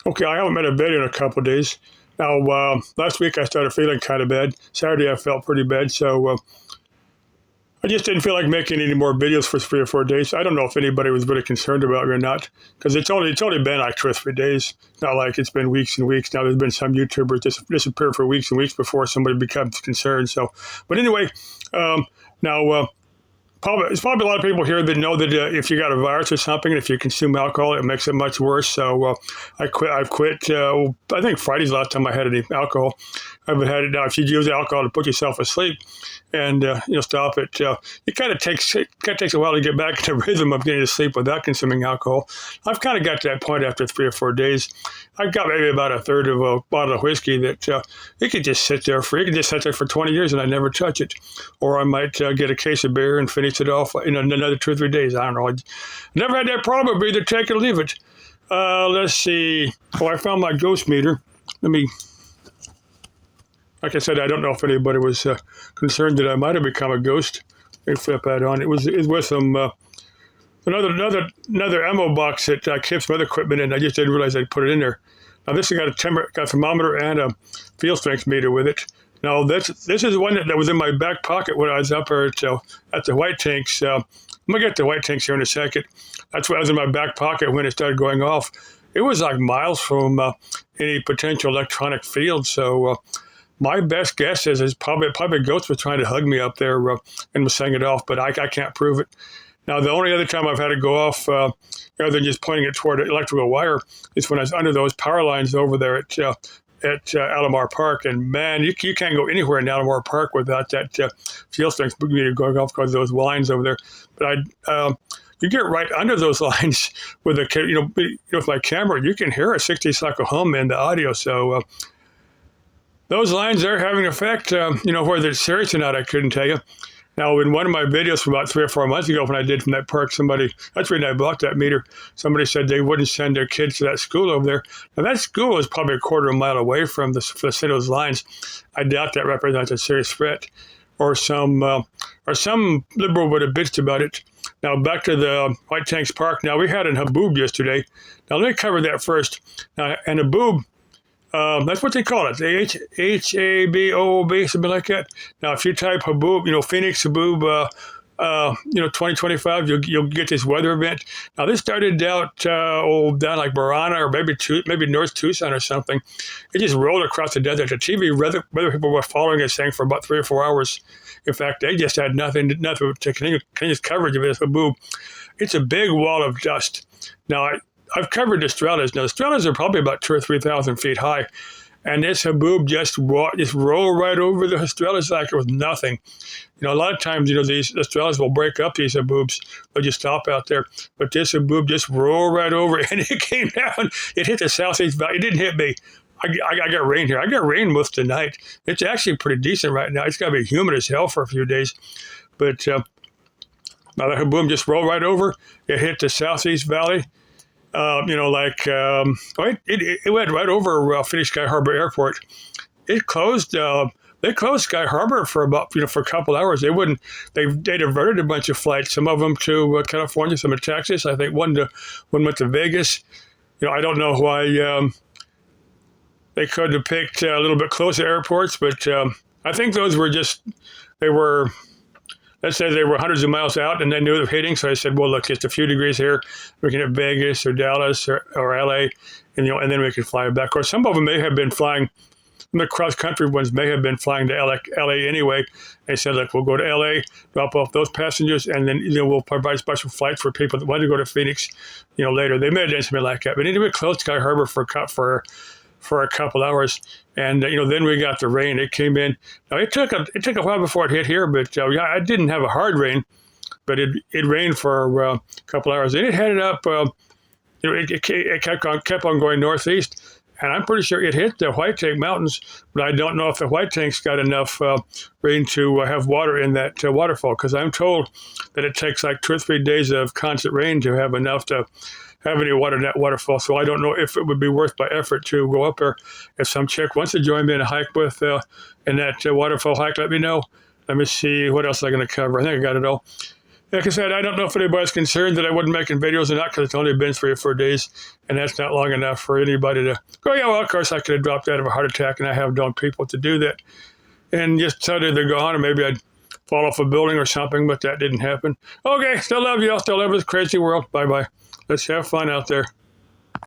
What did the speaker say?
Okay, I haven't made a video in a couple of days. Now, last week I started feeling kind of bad. Saturday I felt pretty bad, so I just didn't feel like making any more videos for 3 or 4 days. I don't know if anybody was really concerned about me or not, because it's only been like 2 or 3 days. Not like it's been weeks and weeks. Now there's been some YouTubers disappear for weeks and weeks before somebody becomes concerned. So, but anyway, now. There's probably a lot of people here that know that if you got a virus or something, if you consume alcohol, it makes it much worse. So I quit. I've quit. I think Friday's the last time I had any alcohol. I haven't had it now. If you use alcohol to put yourself asleep, and stop it, it kind of takes a while to get back into rhythm of getting to sleep without consuming alcohol. I've kind of got to that point after 3 or 4 days. I've got maybe about a third of a bottle of whiskey that it could just sit there for 20 years and I never touch it. Or I might get a case of beer and finish it off in another 2 or 3 days. I don't know. I never had that problem. But either take it or leave it. Let's see. Oh, I found my ghost meter. Like I said, I don't know if anybody was concerned that I might have become a ghost. Let me flip that on. It was with some another ammo box that I kept some other equipment in. I just didn't realize I'd put it in there. Now this has got a thermometer and a field strength meter with it. Now this is one that was in my back pocket when I was up there at the White Tanks. I'm gonna get the White Tanks here in a second. That's what was in my back pocket when it started going off. It was like miles from any potential electronic field. So my best guess is probably a ghost was trying to hug me up there and was setting it off, but I can't prove it. Now, the only other time I've had it go off, rather than just pointing it toward an electrical wire, is when I was under those power lines over there at Alomar Park. And man, you can't go anywhere in Alomar Park without that field strength meter going off because of those lines over there. But you get right under those lines with with my camera, you can hear a 60-cycle hum in the audio. So those lines are having an effect. Whether it's serious or not, I couldn't tell you. Now, in one of my videos from about 3 or 4 months ago when I did from that park, that's when I bought that meter, somebody said they wouldn't send their kids to that school over there. Now, that school is probably a quarter of a mile away from those lines. I doubt that represents a serious threat. Or some liberal would have bitched about it. Now, back to the White Tanks Park. Now, we had in Haboob yesterday. Now, let me cover that first. Now, and Haboob, that's what they call it. Haboob, something like that. Now, if you type Haboob, Phoenix Haboob, 2025, you'll get this weather event. Now, this started out down like Marana or maybe North Tucson or something. It just rolled across the desert. The TV weather people were following this thing for about 3 or 4 hours. In fact, they just had nothing to continuous coverage of this Haboob. It's a big wall of dust. Now, I've covered the Strellas. Now, the Strellas are probably about 2,000 or 3,000 feet high. And this Haboob just rolled right over the Strellas like it was nothing. A lot of times, the Strellas will break up these Haboobs. They'll just stop out there. But this Haboob just rolled right over and it came down. It hit the southeast valley. It didn't hit me. I got rain here. I got rain most of the night. It's actually pretty decent right now. It's got to be humid as hell for a few days. But now the Haboob just rolled right over. It hit the southeast valley. It went right over Phoenix Sky Harbor Airport. It closed. They closed Sky Harbor for for a couple hours. They diverted a bunch of flights. Some of them to California, some to Texas. I think one went to Vegas. I don't know why they could have picked a little bit closer airports, but I think those were let's say they were hundreds of miles out and they knew they were hitting. So I said, well, look, just a few degrees here. We can hit Vegas or Dallas or LA, and then we can fly back. Of course, some of them may have been flying. The cross-country ones may have been flying to LA anyway. They said, look, we'll go to LA, drop off those passengers, and then we'll provide special flights for people that want to go to Phoenix, later. They may have done something like that. But anyway, closed Sky Harbor for a couple hours, and then we got the rain. It came in. Now it took a while before it hit here, but I didn't have a hard rain, but it rained for a couple hours. Then it headed up. It kept on going northeast, and I'm pretty sure it hit the White Tank Mountains, but I don't know if the White Tanks got enough rain to have water in that waterfall, because I'm told that it takes like 2 or 3 days of constant rain to have enough to have any water in that waterfall. So I don't know if it would be worth my effort to go up there. If some chick wants to join me in a hike with in that waterfall hike, let me know. Let me see what else I'm going to cover. I think I got it all. Like I said, I don't know if anybody's concerned that I wasn't making videos or not, because it's only been 3 or 4 days, and that's not long enough for anybody to go, yeah, well, of course, I could have dropped out of a heart attack, and I have known people to do that. And just tell you they're gone, or maybe I'd fall off a building or something, but that didn't happen. Okay, still love you all. Still love this crazy world. Bye-bye. Let's have fun out there.